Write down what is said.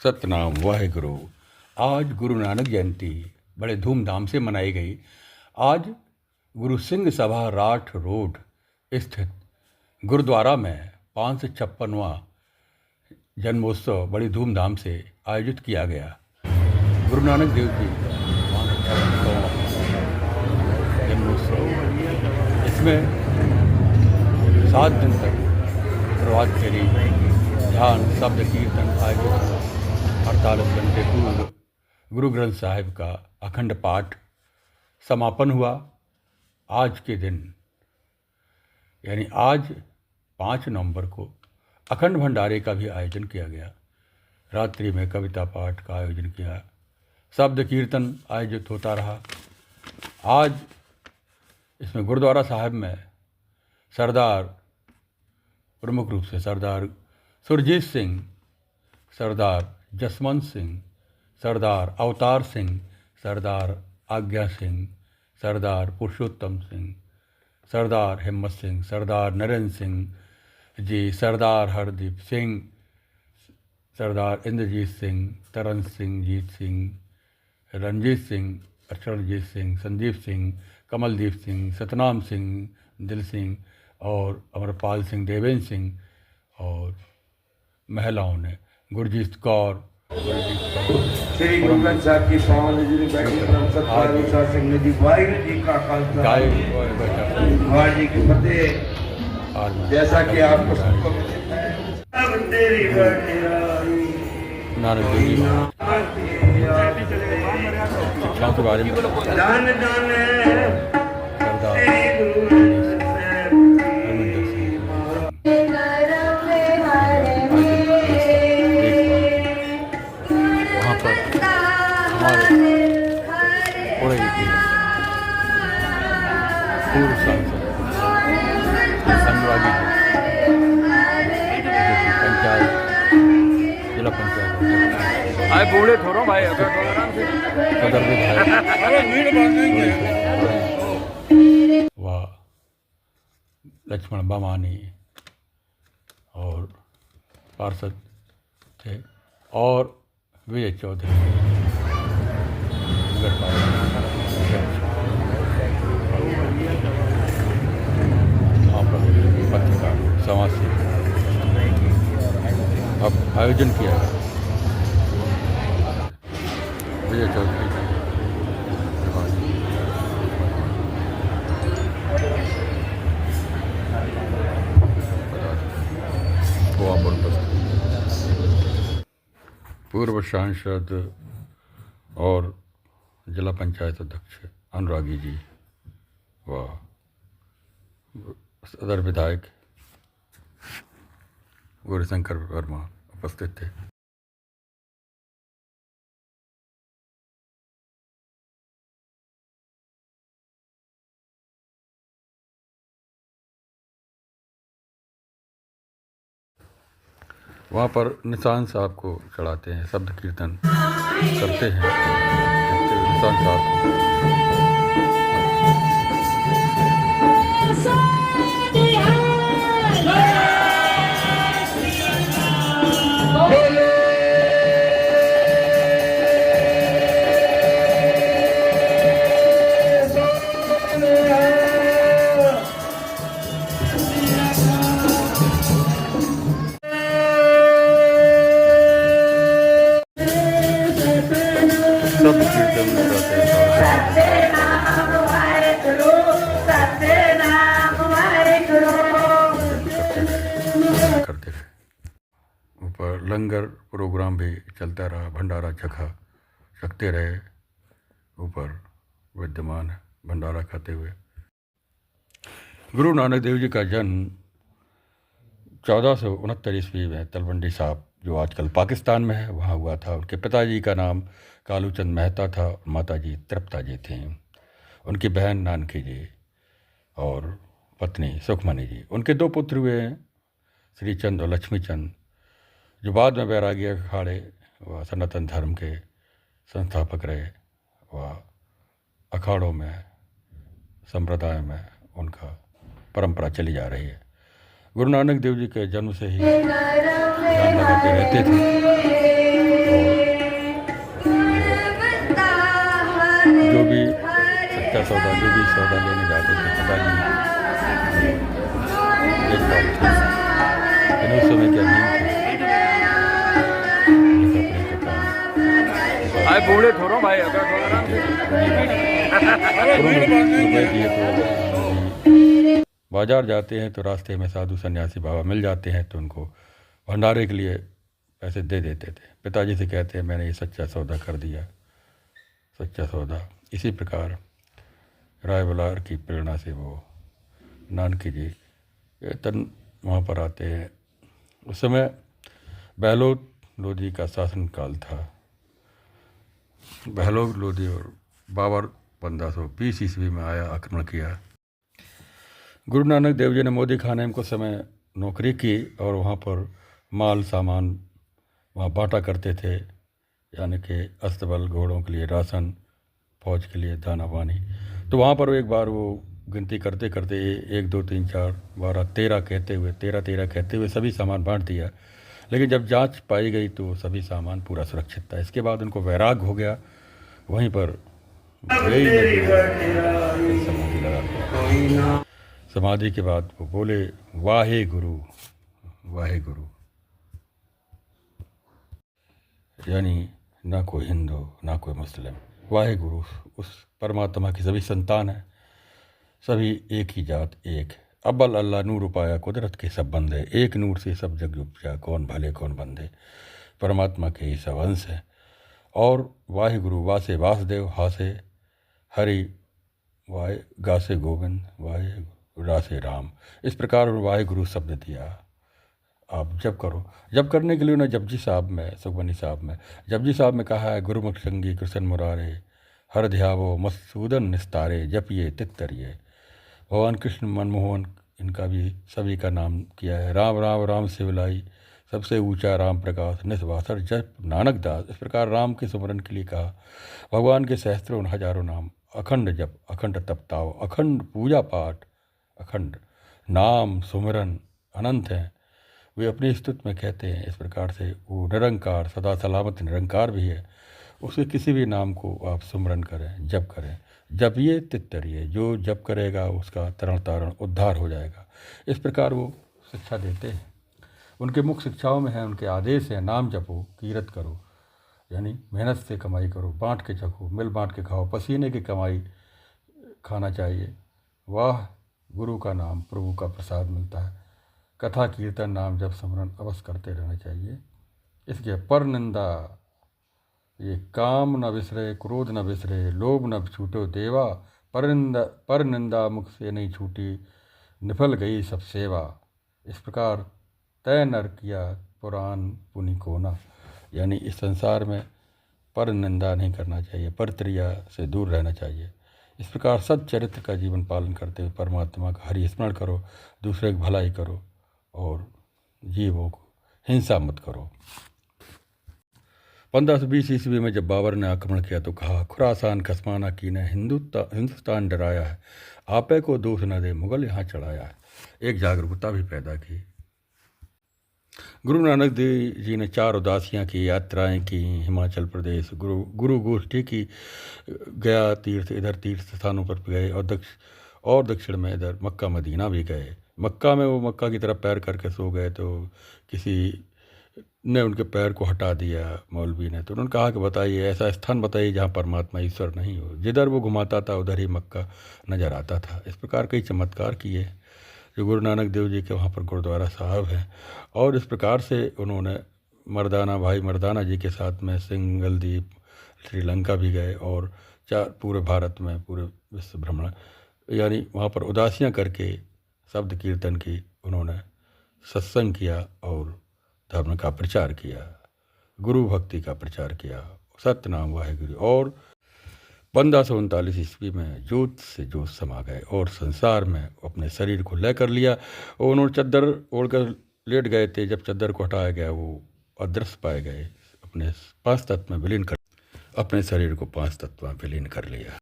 सतनाम वाहेगुरु। आज गुरु नानक जयंती बड़े धूमधाम से मनाई गई। आज गुरु सिंह सभा राठ रोड स्थित गुरुद्वारा में 556वां जन्मोत्सव बड़ी धूमधाम से आयोजित किया गया। गुरु नानक देव जी 556वां जन्मोत्सव, इसमें 7 दिन तक प्रभात फेरी, ध्यान, शब्द कीर्तन आयोजित हुआ। 48 घंटे पूर्व गुरु ग्रंथ साहिब का अखंड पाठ समापन हुआ। आज के दिन यानी आज 5 नवंबर को अखंड भंडारे का भी आयोजन किया गया। रात्रि में कविता पाठ का आयोजन किया, शब्द कीर्तन आयोजित होता रहा। आज इसमें गुरुद्वारा साहिब में सरदार, प्रमुख रूप से सरदार सुरजीत सिंह, सरदार जसवंत सिंह, सरदार अवतार सिंह, सरदार आज्ञा सिंह, सरदार पुरुषोत्तम सिंह, सरदार हिम्मत सिंह, सरदार नरेंद्र सिंह जी, सरदार हरदीप सिंह, सरदार इंद्रजीत सिंह, तरन सिंह, जीत सिंह, रंजीत सिंह, अक्षरजीत सिंह, संदीप सिंह, कमलदीप सिंह, सतनाम सिंह, दिल सिंह और अमरपाल सिंह, देवेंद्र सिंह, और महिलाओं ने गुरजीत कौर, श्री गुरु ग्रंथ साहब की पावन हजूरी बैठी परम सत्कार सिंह जी वाहिगुरू जी का खालसा वाहिगुरू जी की फतेह। जैसा कि आपको सबको तेरी नानक देव जी शिक्षाओं के बारे में पूर्व सांसद अनुरागी पंचायत, जिला पंचायत आए बूढ़े थोड़ो भाई, अगर आराम से सदर व लक्ष्मण बामानी और पार्षद थे, और विजय चौधरी पत्रकार समाज से अब आयोजन किया गया। विजय चौधरी पूर्व सांसद और जिला पंचायत अध्यक्ष अनुरागी जी व सदर विधायक गौरीशंकर वर्मा उपस्थित थे। वहाँ पर निशान साहब को चढ़ाते हैं, शब्द कीर्तन करते हैं निशान साहब को। शब्द कीर्तन करते थे। ऊपर लंगर प्रोग्राम भी चलता रहा, भंडारा चखा सकते रहे, ऊपर विद्यमान भंडारा खाते हुए। गुरु नानक देव जी का जन्म 1469 ईस्वी में तलवंडी साहब, जो आजकल पाकिस्तान में है, वहाँ हुआ था। उनके पिताजी का नाम कालूचंद मेहता था, माताजी तृप्ता जी थीं। उनकी बहन नानकी जी और पत्नी सुखमणि जी। उनके 2 पुत्र हुए हैं, श्रीचंद और लक्ष्मीचंद, जो बाद में वैरागी अखाड़े व सनातन धर्म के संस्थापक रहे व अखाड़ों में, संप्रदाय में उनका परंपरा चली जा रही है। गुरु नानक देव जी के जन्म से ही ध्यान लगाते रहते थे सौदा जो भी सौदा लेने जाते थे पिताजी देखभाल थी, लेकिन उस समय क्या नींद थी, कपड़े का काम भाई बूढ़े थोड़ो भाई अगर थोड़ा आराम से रुपए दिए तो बाजार जाते हैं तो रास्ते में साधु सन्यासी बाबा मिल जाते हैं तो उनको भंडारे के लिए पैसे दे देते थे। पिताजी से कहते हैं मैंने ये सच्चा सौदा कर दिया, सच्चा सौदा। इसी प्रकार राय बलार की प्रेरणा से वो नानकी जी तन वहाँ पर आते हैं। उस समय बहलोत लोधी का शासनकाल था। बहलोत लोधी और बाबर 1520 ईस्वी में आया, आक्रमण किया। गुरु नानक देव जी ने मोदी खाने में कुछ समय नौकरी की और वहाँ पर माल सामान वहाँ बांटा करते थे, यानी कि अस्तबल, घोड़ों के लिए राशन, फौज के लिए दाना पानी। तो वहाँ पर एक बार वो गिनती करते करते 1 2 3 4 12 13 कहते हुए 13 सभी सामान बांट दिया। लेकिन जब जांच पाई गई तो सभी सामान पूरा सुरक्षित था। इसके बाद उनको वैराग हो गया, वहीं पर समाधि लगा दिया। समाधि के बाद वो बोले वाहे गुरु, वाहे गुरु, यानी ना कोई हिंदू ना कोई मुस्लिम, वाहे गुरु उस परमात्मा की सभी संतान है, सभी एक ही जात एक। अब्बल अल्लाह नूर उपाया कुदरत के सब बंदे, एक नूर से सब जग उपजा, कौन भले कौन बंदे। परमात्मा के ही सब अंश है। और वाहे गुरु वासे वासदेव, हासे हरि, वाहे गासे गोविंद, वाहे रासे राम। इस प्रकार वाहे गुरु शब्द दिया। आप जप करो। जप करने के लिए उन्हें जपजी साहब में, सुखमनी साहब में, जपजी साहब में कहा है गुरुमुख संगी कृष्ण मुरारे, हर ध्यावो मसूदन निस्तारे, जपिए तित्तरिए। भगवान कृष्ण मनमोहन, इनका भी सभी का नाम किया है। राम राम राम सिवलाई, सबसे ऊंचा राम प्रकाश, निस्वासर जप नानक दास। इस प्रकार राम के सुमरन के लिए कहा। भगवान के सहस्त्रों हजारों नाम, अखंड जप, अखंड तपताव, अखंड पूजा पाठ, अखंड नाम सुमरन अनंत हैं। वे अपनी स्तुति में कहते हैं इस प्रकार से, वो निरंकार, सदा सलामत निरंकार भी है। उसके किसी भी नाम को आप सुमरन करें, जप करें। जपिए तित्तरिए, जो जप करेगा उसका तरण तारण उद्धार हो जाएगा। इस प्रकार वो शिक्षा देते हैं। उनके मुख्य शिक्षाओं में है, उनके आदेश हैं, नाम जपो, कीरत करो, यानी मेहनत से कमाई करो, बांट के चखो, मिल बांट के खाओ, पसीने की कमाई खाना चाहिए। वाह गुरु का नाम प्रभु का प्रसाद मिलता है। कथा कीर्तन नाम जप स्मरण अवश्य करते रहना चाहिए। इसके पर निंदा, ये काम न विसरे, क्रोध न विसरे, लोभ न छूटो देवा, पर निंदा मुख से नहीं छूटी, निफल गई सब सेवा। इस प्रकार तय नर किया पुराण पुनि कोना, यानी इस संसार में पर निंदा नहीं करना चाहिए, परत्रिया से दूर रहना चाहिए। इस प्रकार सच्चरित्र का जीवन पालन करते हुए परमात्मा का हरि स्मरण करो, दूसरे की भलाई करो और जीवों को हिंसा मत करो। 1520 ईस्वी में जब बाबर ने आक्रमण किया तो कहा, खुरासान खसमाना की ने हिंदुस्तान डराया है, आपे को दोष न दे, मुगल यहाँ चढ़ाया है। एक जागरूकता भी पैदा की। गुरु नानक देव जी ने 4 उदासियाँ की, यात्राएं की, हिमाचल प्रदेश, गुरु गोष्ठी की, गया तीर्थ, इधर तीर्थ स्थानों पर गए और दक्षिण में इधर मक्का मदीना भी गए। मक्का में वो मक्का की तरफ पैर करके सो गए तो किसी ने उनके पैर को हटा दिया, मौलवी ने। तो उन्होंने कहा कि बताइए ऐसा स्थान बताइए जहाँ परमात्मा ईश्वर नहीं हो। जिधर वो घुमाता था उधर ही मक्का नज़र आता था। इस प्रकार कई चमत्कार किए जो गुरु नानक देव जी के वहाँ पर गुरुद्वारा साहब हैं। और इस प्रकार से उन्होंने भाई मर्दाना जी के साथ में सिंगलदीप, श्रीलंका भी गए और पूरे भारत में, पूरे विश्व भ्रमण, यानी वहाँ पर उदासियाँ करके शब्द कीर्तन की, उन्होंने सत्संग किया और धर्म का प्रचार किया, गुरु भक्ति का प्रचार किया, सत्यनाम वाहेगुरु। और 1539 ईस्वी में जोत से जोत समा गए और संसार में अपने शरीर को लय कर लिया। और उन्होंने चद्दर ओढ़कर लेट गए थे, जब चद्दर को हटाया गया वो अदृश्य पाए गए। अपने 5 तत्व में विलीन कर, अपने शरीर को 5 तत्व में विलीन कर लिया।